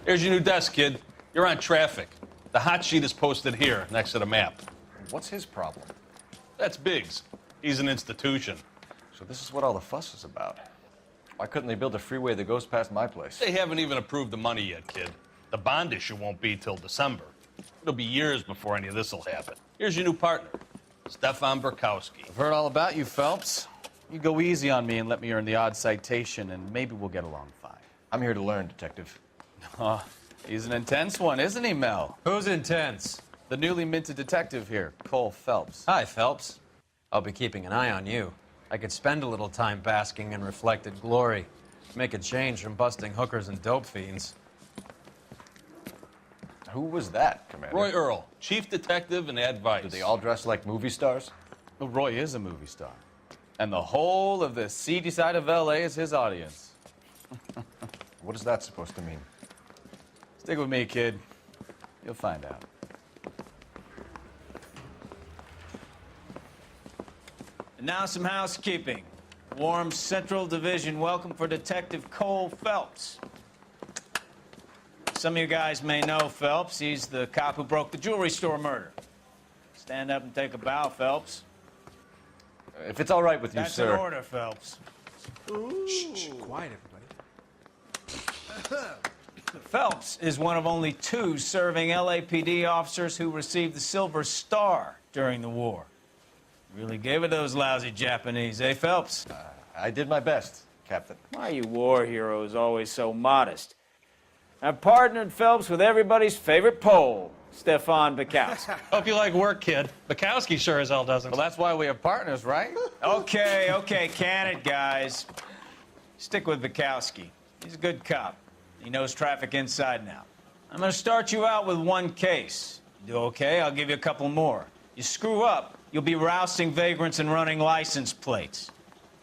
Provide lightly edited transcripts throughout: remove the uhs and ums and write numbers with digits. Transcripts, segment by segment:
Here's your new desk, kid. You're on traffic. The hot sheet is posted here, next to the map. What's his problem? That's Biggs. He's an institution. So this is what all the fuss is about. Why couldn't they build a freeway that goes past my place? They haven't even approved the money yet, kid. The bond issue won't be till December. It'll be years before any of this will happen. Here's your new partner, Stefan Burkowski. I've heard all about you, Phelps. You go easy on me and let me earn the odd citation, and maybe we'll get along fine. I'm here to learn, Detective. Oh, he's an intense one, isn't he, Mel? Who's intense? The newly minted detective here, Cole Phelps. Hi, Phelps. I'll be keeping an eye on you. I could spend a little time basking in reflected glory. Make a change from busting hookers and dope fiends. Who was that, Commander? Roy Earl, chief detective and advice. Do they all dress like movie stars? Well, Roy is a movie star. And the whole of the seedy side of L.A. is his audience. What is that supposed to mean? Stick with me, kid. You'll find out. And now some housekeeping. Warm Central Division welcome for Detective Cole Phelps. Some of you guys may know Phelps. He's the cop who broke the jewelry store murder. Stand up and take a bow, Phelps. If it's all right with you, That's sir. an order, Phelps. Shh, quiet, everybody. Phelps is one of only 2 serving LAPD officers who received the Silver Star during the war. Really gave it those lousy Japanese, eh, Phelps? I did my best, Captain. Why are you war heroes always so modest? I've partnered Phelps with everybody's favorite Pole, Stefan Burkowski. Hope you like work, kid. Bukowski sure as hell doesn't. Well, that's why we have partners, right? Okay, can it, guys. Stick with Bukowski. He's a good cop. He knows traffic inside and out. I'm going to start you out with 1 case. You do okay, I'll give you a couple more. You screw up, you'll be rousting vagrants and running license plates.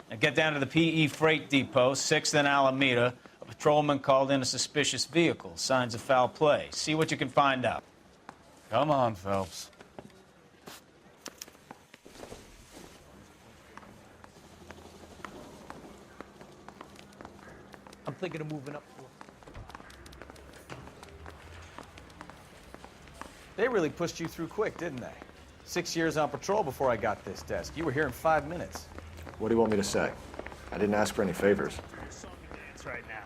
Now get down to the PE Freight Depot, 6th and Alameda. A patrolman called in a suspicious vehicle. Signs of foul play. See what you can find out. Come on, Phelps. I'm thinking of moving up. They really pushed you through quick, didn't they? 6 years on patrol before I got this desk. You were here in 5 minutes. What do you want me to say? I didn't ask for any favors. right now.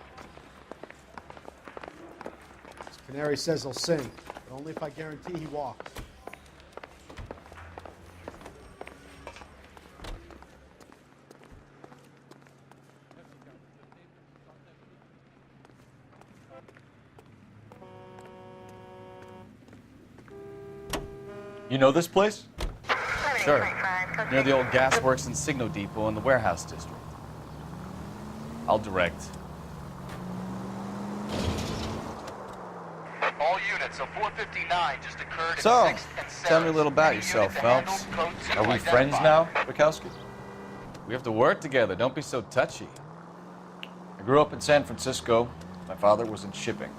Canary says he'll sing, but only if I guarantee he walks. You know this place? Sure. Near the old gasworks and Signal Depot in the warehouse district. I'll direct. All units, a 459 just occurred So, at 6th and 7th. tell me a little about Any yourself, unit to handle, Phelps. code 2 Are we identified. friends now, Bukowski? We have to work together. Don't be so touchy. I grew up in San Francisco. My father was in shipping.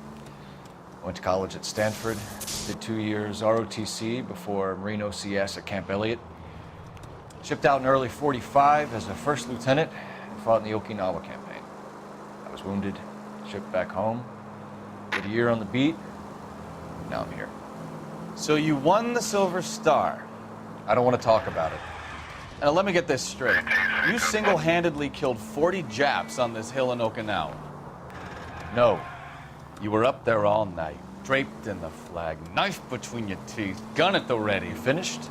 I went to college at Stanford, did 2 years ROTC before Marine OCS at Camp Elliott. Shipped out in early '45 as a first lieutenant and fought in the Okinawa campaign. I was wounded, shipped back home, did a year on the beat, now I'm here. So you won the Silver Star. I don't want to talk about it. Now let me get this straight. You single-handedly killed 40 Japs on this hill in Okinawa. No. You were up there all night, draped in the flag, knife between your teeth, gun at the ready. Finished?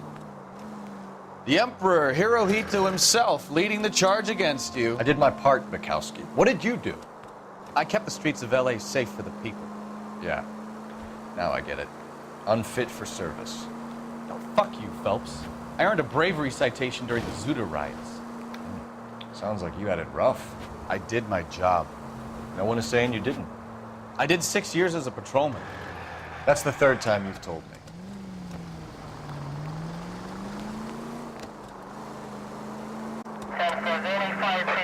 The Emperor Hirohito himself leading the charge against you. I did my part, Bukowski. What did you do? I kept the streets of L.A. safe for the people. Yeah. Now I get it. Unfit for service. No, fuck you, Phelps. I earned a bravery citation during the Zuda riots. Sounds like you had it rough. I did my job. No one is saying you didn't. I did 6 years as a patrolman. That's the third time you've told me.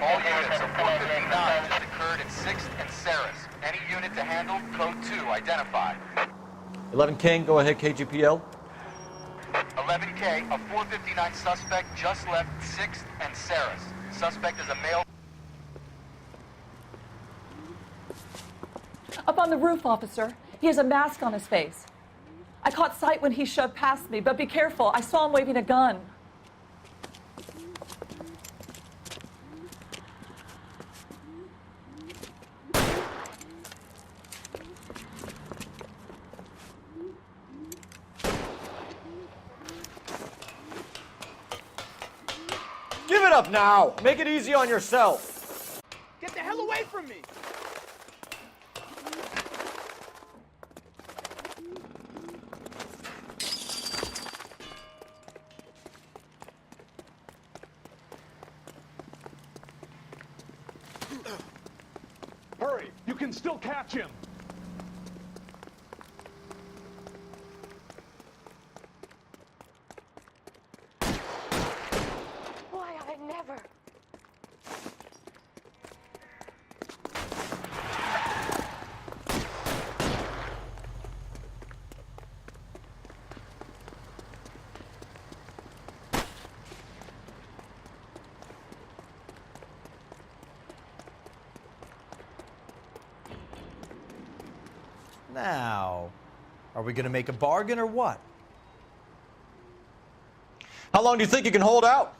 All units, a 459 just occurred at 6th and Saris. Any unit to handle, code 2 identified. 11 King, go ahead, KGPL. 11K, a 459 suspect just left 6th and Saris. Suspect is a male. Up on the roof, officer. He has a mask on his face. I caught sight when he shoved past me, but be careful. I saw him waving a gun. Give it up now! Make it easy on yourself! Get the hell away from me! Hurry! You can still catch him! Why, I never. Now, are we going to make a bargain or what? How long do you think you can hold out?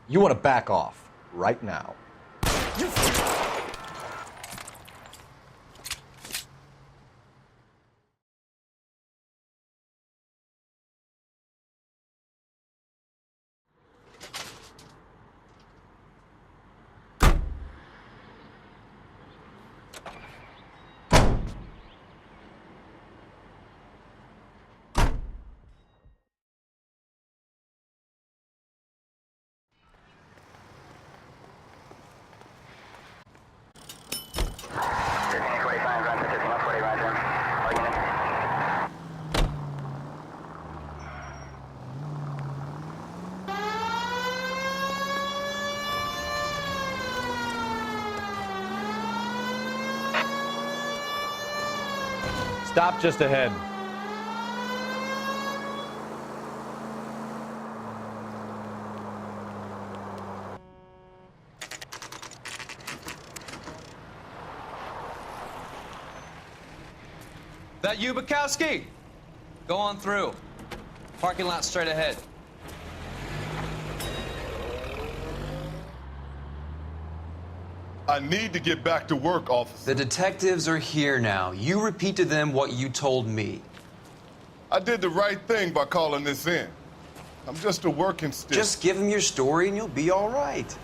You want to back off right now. Stop just ahead. That you, Bukowski? Go on through. Parking lot straight ahead. I need to get back to work, officer. The detectives are here now. You repeat to them what you told me. I did the right thing by calling this in. I'm just a working stiff. Just give them your story and you'll be all right.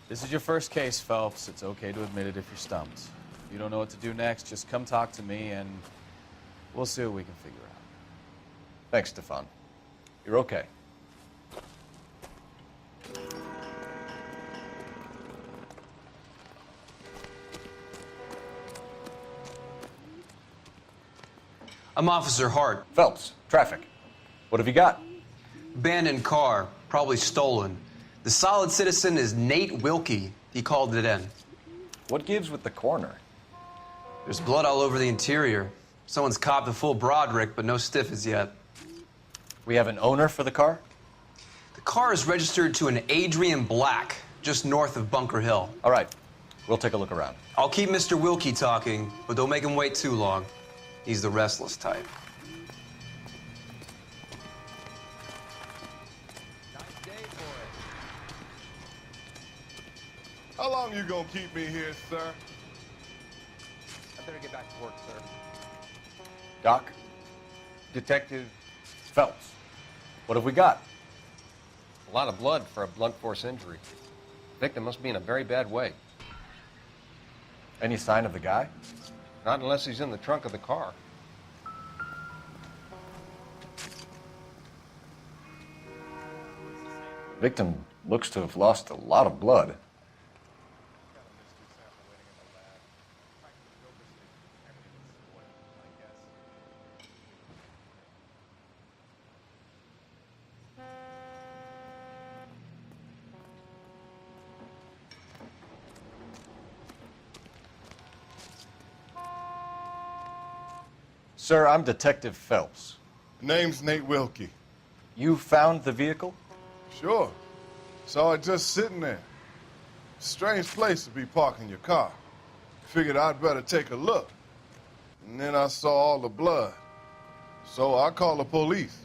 This is your first case, Phelps. It's okay to admit it if you're stumped. If you don't know what to do next, just come talk to me and we'll see what we can figure out. Thanks, Stefan. You're okay. I'm Officer Hart. Phelps, traffic. What have you got? Abandoned car, probably stolen. The solid citizen is Nate Wilkie. He called it in. What gives with the coroner? There's blood all over the interior. Someone's copped a full Broderick, but no stiff as yet. We have an owner for the car? The car is registered to an Adrian Black, just north of Bunker Hill. All right. We'll take a look around. I'll keep Mr. Wilkie talking, but don't make him wait too long. He's the restless type. How long you gonna keep me here, sir? I better get back to work, sir. Doc? Detective, Phelps. What have we got? a lot of blood for a blunt force injury. Victim must be in a very bad way. Any sign of the guy? Not unless he's in the trunk of the car. Victim looks to have lost a lot of blood. Sir, I'm Detective Phelps. Name's Nate Wilkie. You found the vehicle? Sure. Saw it just sitting there. Strange place to be parking your car. Figured I'd better take a look. And then I saw all the blood. So I called the police.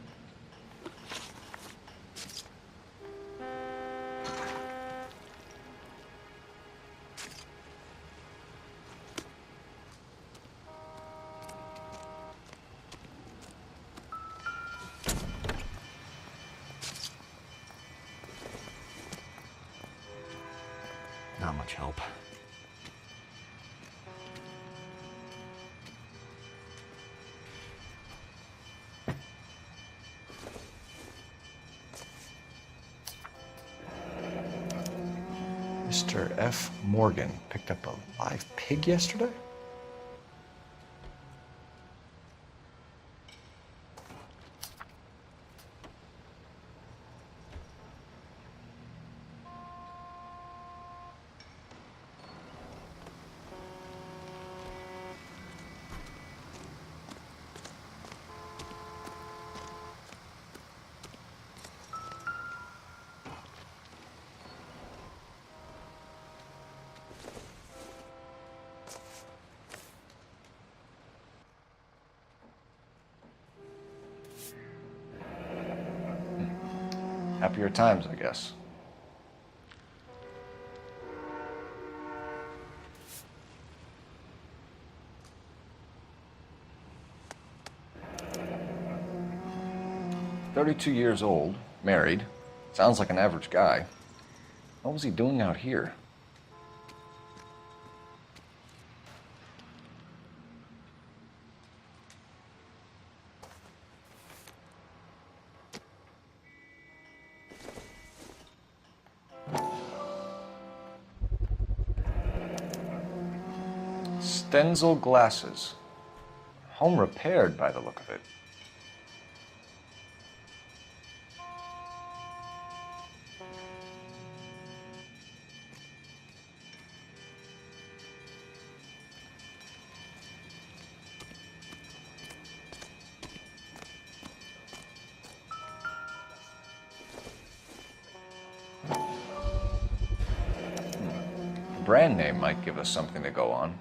Not much help. Mr. F. Morgan picked up a live pig yesterday? Happier times, I guess. "32 years old, married. Sounds like an average guy. What was he doing out here?" Stenzel glasses. Home repaired by the look of it. The brand name might give us something to go on.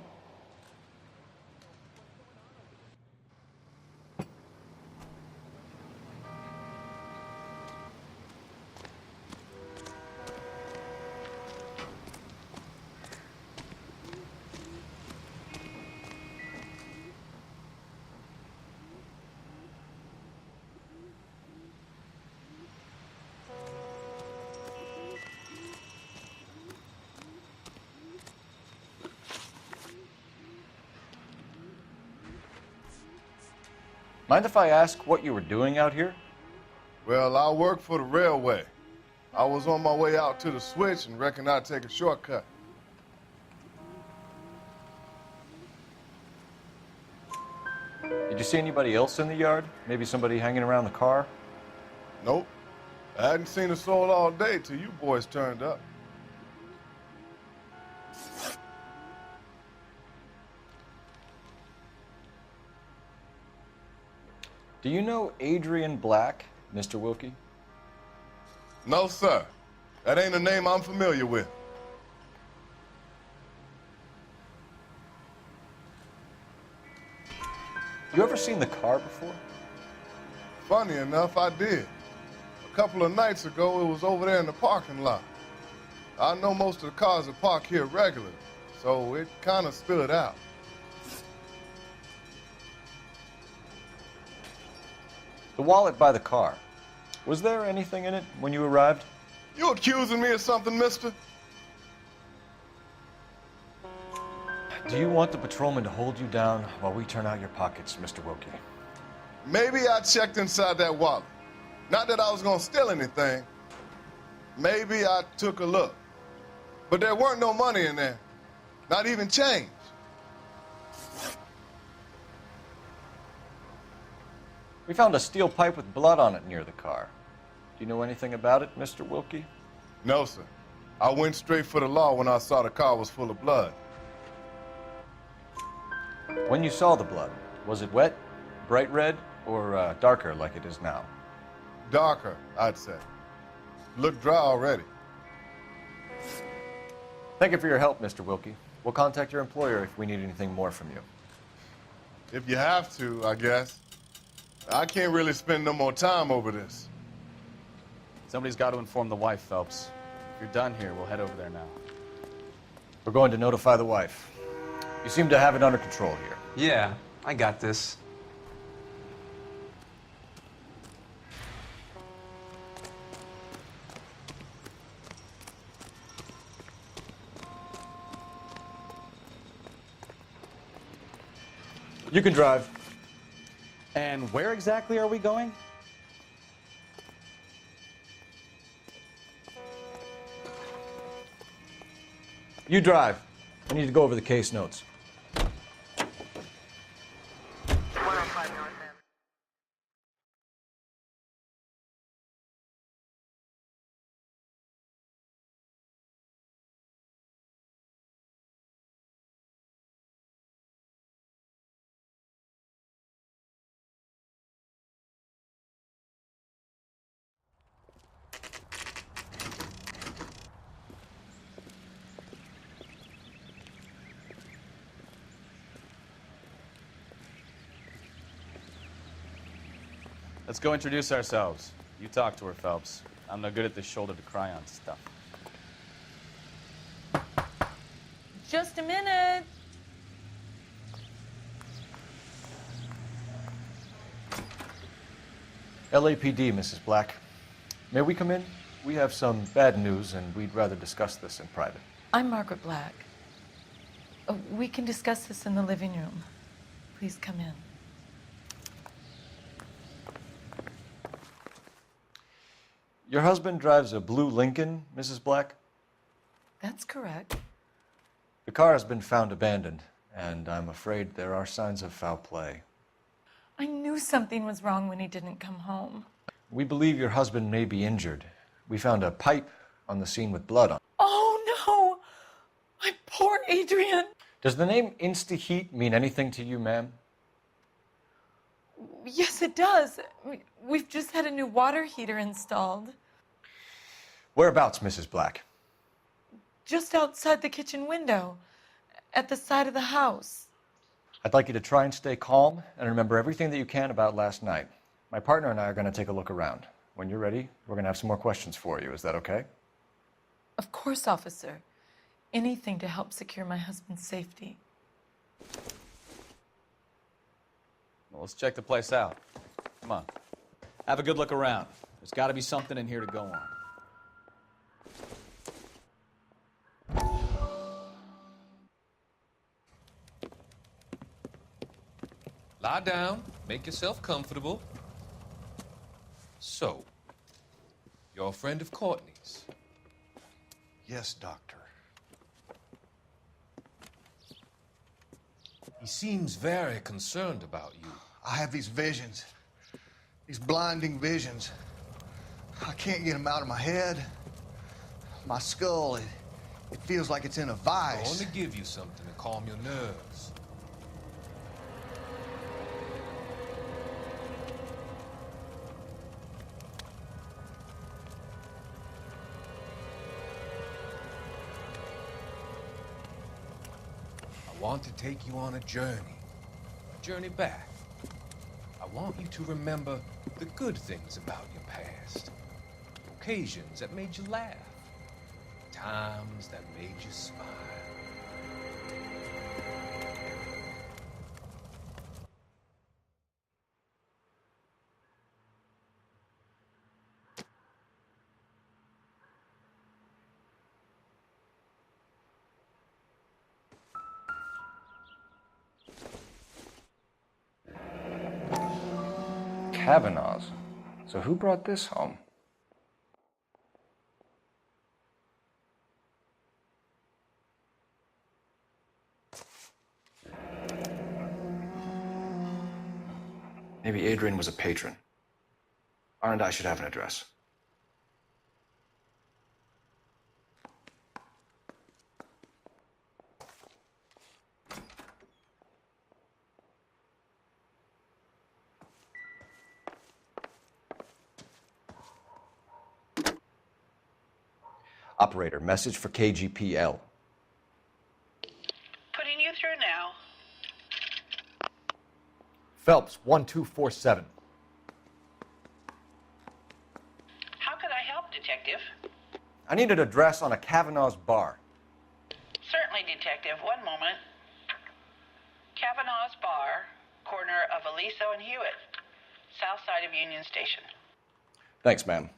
Mind if I ask what you were doing out here? Well, I work for the railway. I was on my way out to the switch and reckoned I'd take a shortcut. Did you see anybody else in the yard? Maybe somebody hanging around the car? Nope. I hadn't seen a soul all day till you boys turned up. Do you know Adrian Black, Mr. Wilkie? No, sir. That ain't a name I'm familiar with. You ever seen the car before? Funny enough, I did. A couple of nights ago, it was over there in the parking lot. I know most of the cars are parked here regularly, so it kind of stood out. The wallet by the car. Was there anything in it when you arrived? You accusing me of something, mister? Do you want the patrolman to hold you down while we turn out your pockets, Mr. Wilkie? Maybe I checked inside that wallet. Not that I was gonna steal anything. Maybe I took a look. But there weren't no money in there. Not even change. We found a steel pipe with blood on it near the car. Do you know anything about it, Mr. Wilkie? No, sir. I went straight for the law when I saw the car was full of blood. When you saw the blood, was it wet? Bright red or darker like it is now? Darker, I'd say. Look dry already. Thank you for your help, Mr. Wilkie. We'll contact your employer if we need anything more from you. If you have to, I guess. I can't really spend no more time over this. Somebody's got to inform the wife, Phelps. If you're done here, we'll head over there now. We're going to notify the wife. You seem to have it under control here. Yeah, I got this. You can drive. And where exactly are we going? You drive. I need to go over the case notes. Let's go introduce ourselves. You talk to her, Phelps. I'm no good at this shoulder to cry on stuff. Just a minute. LAPD, Mrs. Black. May we come in? We have some bad news, and we'd rather discuss this in private. I'm Margaret Black. We can discuss this in the living room. Please come in. Your husband drives a blue Lincoln, Mrs. Black? That's correct. The car has been found abandoned, and I'm afraid there are signs of foul play. I knew something was wrong when he didn't come home. We believe your husband may be injured. We found a pipe on the scene with blood on it. Oh, no! My poor Adrian! Does the name Insta-Heat mean anything to you, ma'am? Yes, it does. We've just had a new water heater installed. Whereabouts, Mrs. Black? Just outside the kitchen window, at the side of the house. I'd like you to try and stay calm and remember everything that you can about last night. My partner and I are going to take a look around. When you're ready, we're going to have some more questions for you. Is that okay? Of course, officer. Anything to help secure my husband's safety. Well, let's check the place out. Come on. Have a good look around. There's got to be something in here to go on. Lie down, make yourself comfortable. So, you're a friend of Courtney's? Yes, Doctor. He seems very concerned about you. I have these visions, these blinding visions. I can't get them out of my head. My skull, it feels like it's in a vice. I want to give you something to calm your nerves. I want to take you on a journey back. I want you to remember the good things about your past, occasions that made you laugh, times that made you smile. Kavanaugh's. So who brought this home? Maybe Adrian was a patron. R and I should have an address. Operator, message for KGPL. Putting you through now. Phelps, 1247. How could I help, Detective? I need an address on a Kavanaugh's bar. Certainly, Detective. One moment. Kavanaugh's Bar, corner of Aliso and Hewitt, south side of Union Station. Thanks, ma'am.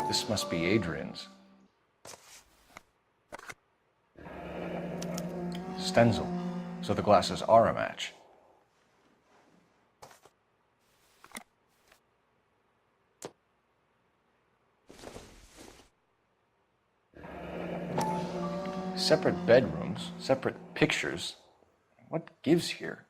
This must be Adrian's. Stenzel. So the glasses are a match. Separate bedrooms, separate pictures. What gives here?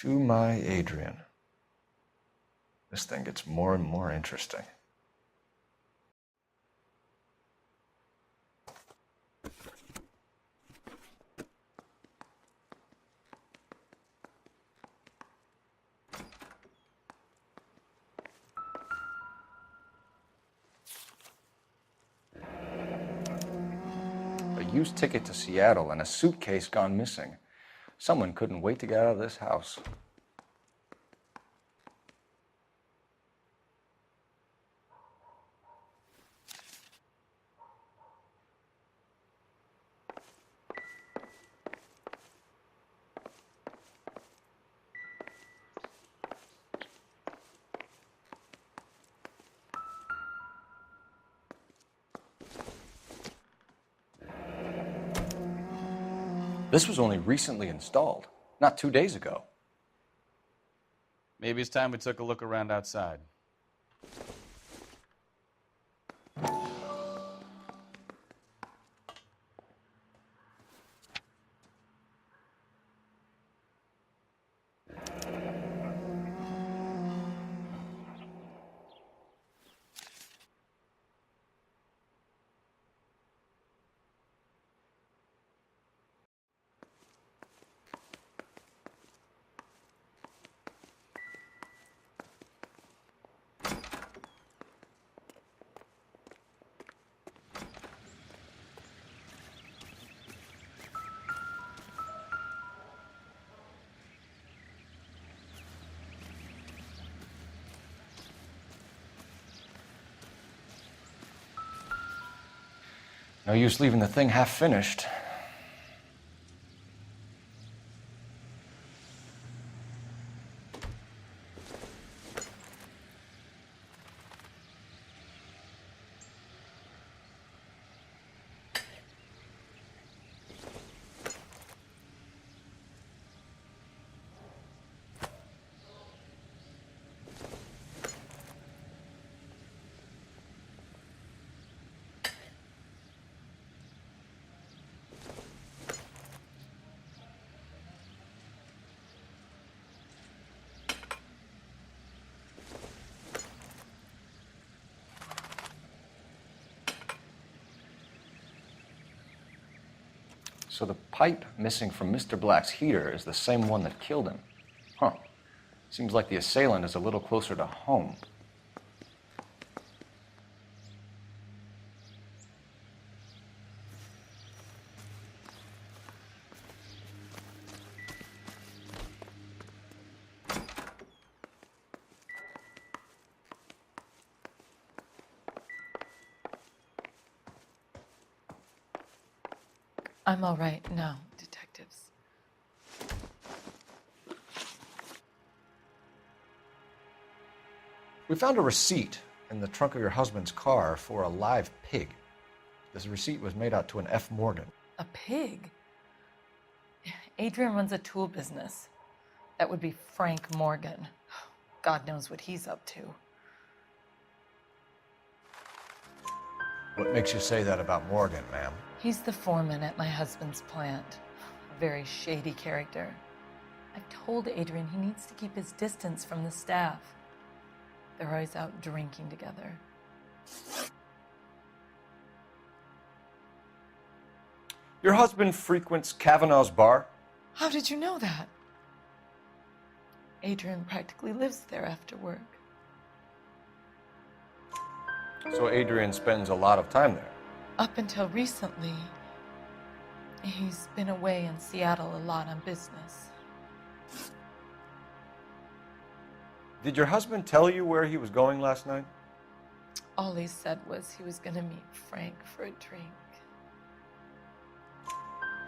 To my Adrian. This thing gets more and more interesting. A used ticket to Seattle and a suitcase gone missing. Someone couldn't wait to get out of this house. This was only recently installed, not 2 days ago. Maybe it's time we took a look around outside. No use leaving the thing half finished. So the pipe missing from Mr. Black's heater is the same one that killed him. Huh. Seems like the assailant is a little closer to home. I'm all right now, detectives. We found a receipt in the trunk of your husband's car for a live pig. This receipt was made out to an F. Morgan. A pig? Adrian runs a tool business. That would be Frank Morgan. God knows what he's up to. What makes you say that about Morgan, ma'am? He's the foreman at my husband's plant. A very shady character. I've told Adrian he needs to keep his distance from the staff. They're always out drinking together. Your husband frequents Kavanaugh's bar? How did you know that? Adrian practically lives there after work. So Adrian spends a lot of time there. Up until recently, he's been away in Seattle a lot on business. Did your husband tell you where he was going last night? All he said was he was going to meet Frank for a drink.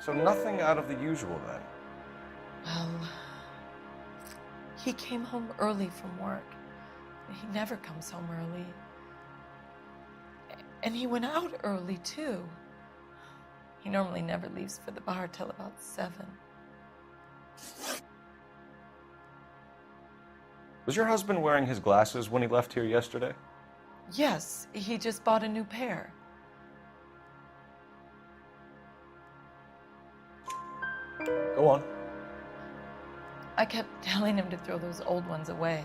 So nothing out of the usual then? Well, he came home early from work. He never comes home early. And he went out early, too. He normally never leaves for the bar till about 7. Was your husband wearing his glasses when he left here yesterday? Yes, he just bought a new pair. Go on. I kept telling him to throw those old ones away.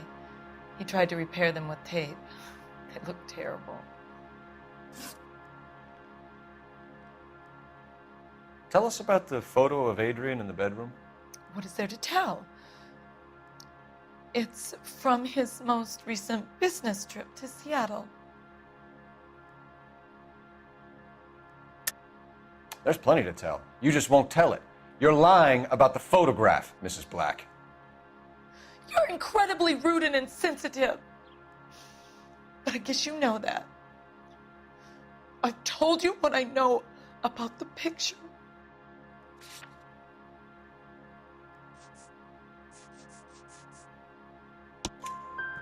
He tried to repair them with tape. They looked terrible. Tell us about the photo of Adrian in the bedroom. What is there to tell? It's from his most recent business trip to Seattle. There's plenty to tell. You just won't tell it. You're lying about the photograph, Mrs. Black. You're incredibly rude and insensitive. But I guess you know that. I've told you what I know about the picture.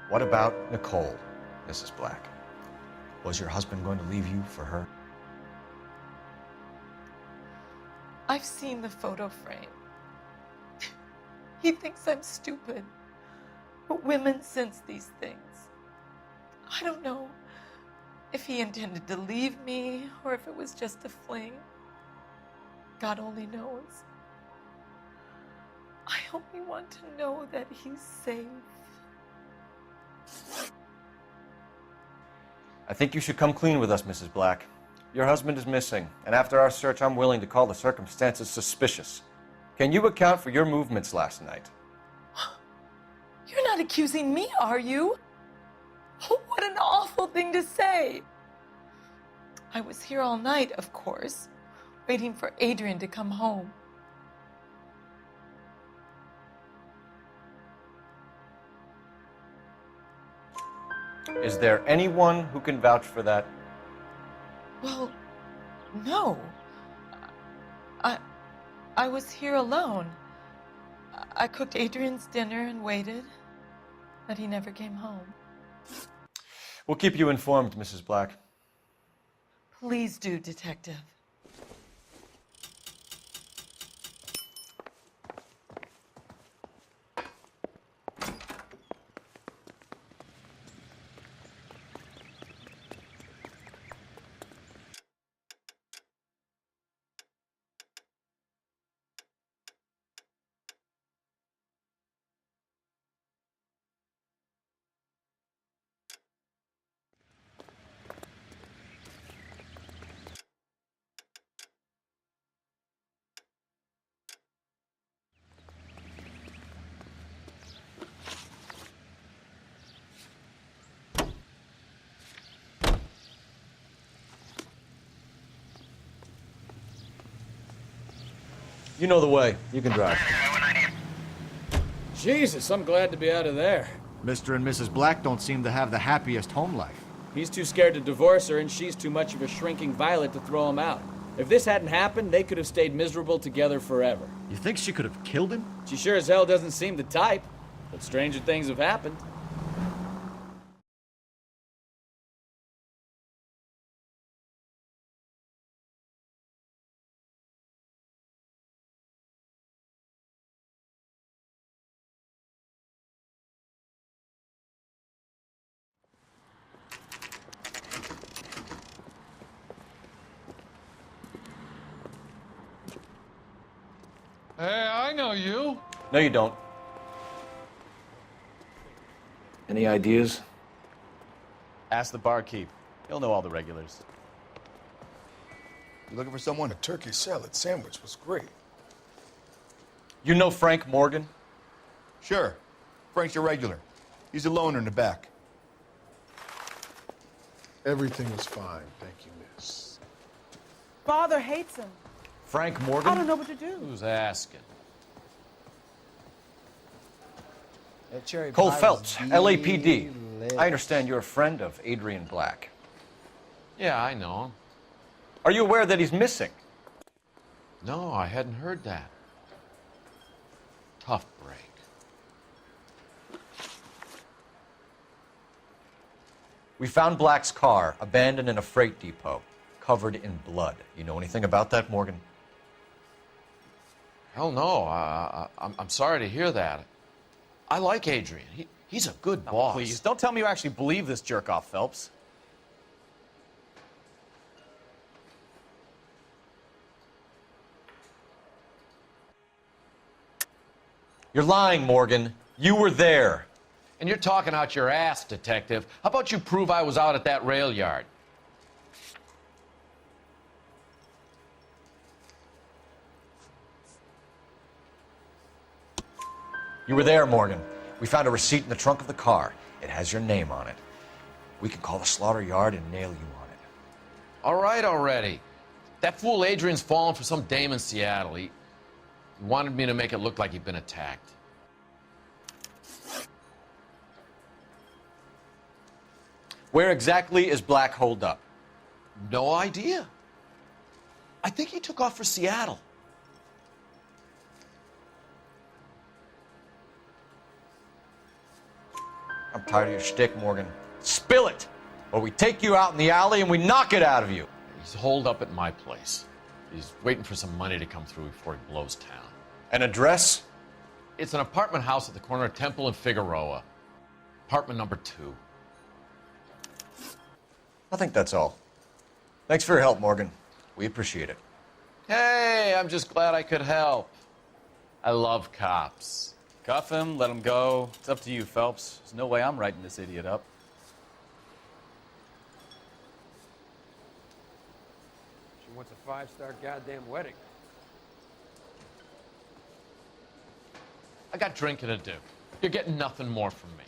What about Nicole, Mrs. Black? Was your husband going to leave you for her? I've seen the photo frame. He thinks I'm stupid. But women sense these things. I don't know if he intended to leave me or if it was just a fling. God only knows. I only want to know that he's safe. I think you should come clean with us, Mrs. Black. Your husband is missing, and after our search, I'm willing to call the circumstances suspicious. Can you account for your movements last night? You're not accusing me, are you? Oh, what an awful thing to say. I was here all night, of course, waiting for Adrian to come home. Is there anyone who can vouch for that? Well, no. I was here alone. I cooked Adrian's dinner and waited, but he never came home. We'll keep you informed, Mrs. Black. Please do, Detective. You know the way. You can drive. Jesus, I'm glad to be out of there. Mr. and Mrs. Black don't seem to have the happiest home life. He's too scared to divorce her, and she's too much of a shrinking violet to throw him out. If this hadn't happened, they could have stayed miserable together forever. You think she could have killed him? She sure as hell doesn't seem the type, but stranger things have happened. Hey, I know you. No, you don't. Any ideas? Ask the barkeep. He'll know all the regulars. You looking for someone? A turkey salad sandwich was great. You know Frank Morgan? Sure. Frank's your regular. He's a loner in the back. Everything was fine, thank you, miss. Father hates him. Frank Morgan? I don't know what to do. Who's asking? Cole Phelps, LAPD. I understand you're a friend of Adrian Black. Yeah, I know him. Are you aware that he's missing? No, I hadn't heard that. Tough break. We found Black's car abandoned in a freight depot, covered in blood. You know anything about that, Morgan? Hell no. I'm sorry to hear that. I like Adrian. He's a good boss. Please, don't tell me you actually believe this jerk-off, Phelps. You're lying, Morgan. You were there. And you're talking out your ass, detective. How about you prove I was out at that rail yard? You were there, Morgan. We found a receipt in the trunk of the car. It has your name on it. We can call the slaughter yard and nail you on it. All right already. That fool Adrian's fallen for some dame in Seattle. He wanted me to make it look like he'd been attacked. Where exactly is Black holed up? No idea. I think he took off for Seattle. I'm tired of your shtick, Morgan. Spill it, or we take you out in the alley and we knock it out of you. He's holed up at my place. He's waiting for some money to come through before he blows town. An address? It's an apartment house at the corner of Temple and Figueroa. Apartment number 2. I think that's all. Thanks for your help, Morgan. We appreciate it. Hey, I'm just glad I could help. I love cops. Cuff him, let him go. It's up to you, Phelps. There's no way I'm writing this idiot up. She wants a 5-star goddamn wedding. I got drinking to do. You're getting nothing more from me.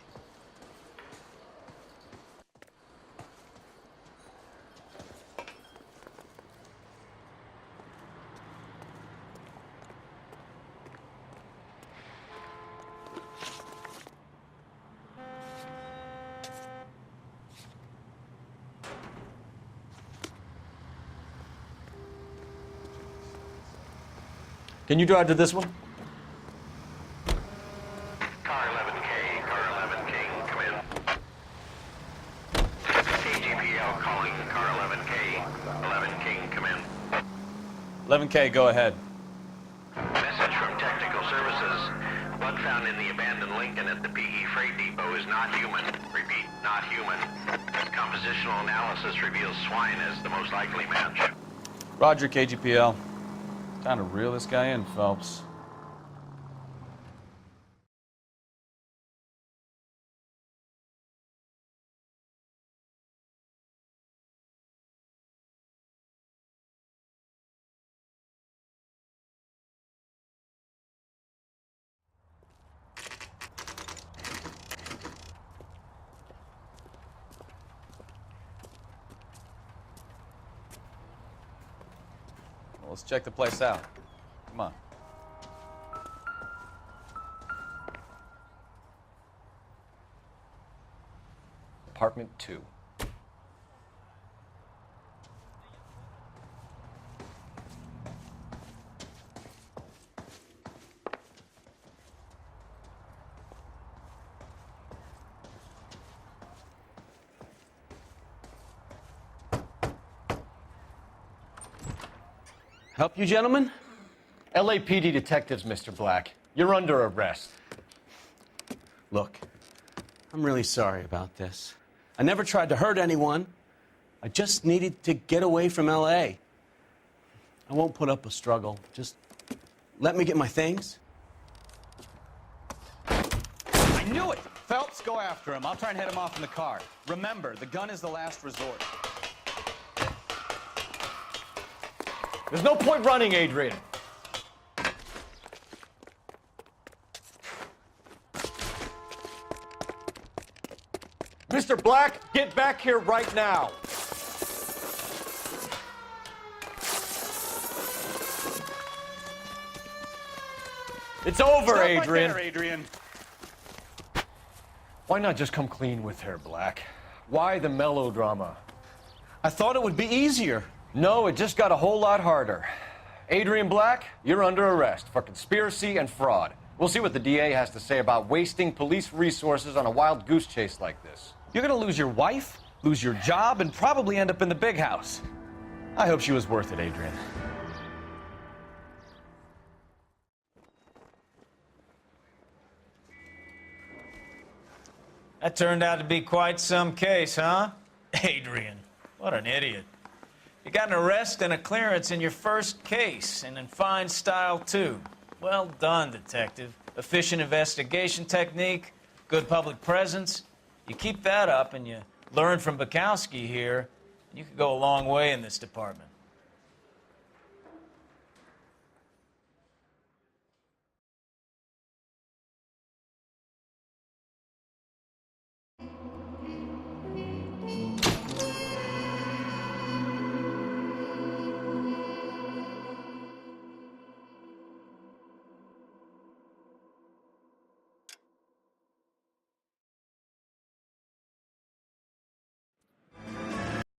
Can you drive to this one? Car 11K, come in. KGPL calling car 11K. 11 King, come in. 11K, go ahead. Message from Technical Services. Blood found in the abandoned Lincoln at the PE Freight Depot is not human. Repeat, not human. Compositional analysis reveals swine as the most likely match. Roger, KGPL. Time to reel this guy in, Phelps. Well, let's check the place out. Come on. Apartment 2. Help you, gentlemen? LAPD detectives, Mr. Black. You're under arrest. Look, I'm really sorry about this. I never tried to hurt anyone. I just needed to get away from L.A. I won't put up a struggle. Just let me get my things. I knew it! Phelps, go after him. I'll try and head him off in the car. Remember, the gun is the last resort. There's no point running, Adrian. Mr. Black, get back here right now. It's over, Stop Adrian. right there, Adrian. Why not just come clean with her, Black? Why the melodrama? I thought it would be easier. No, it just got a whole lot harder. Adrian Black, you're under arrest for conspiracy and fraud. We'll see what the DA has to say about wasting police resources on a wild goose chase like this. You're gonna lose your wife, lose your job, and probably end up in the big house. I hope she was worth it, Adrian. That turned out to be quite some case, huh? Adrian, what an idiot. You got an arrest and a clearance in your first case, and in fine style, too. Well done, detective. Efficient investigation technique, good public presence. You keep that up and you learn from Bukowski here, and you could go a long way in this department.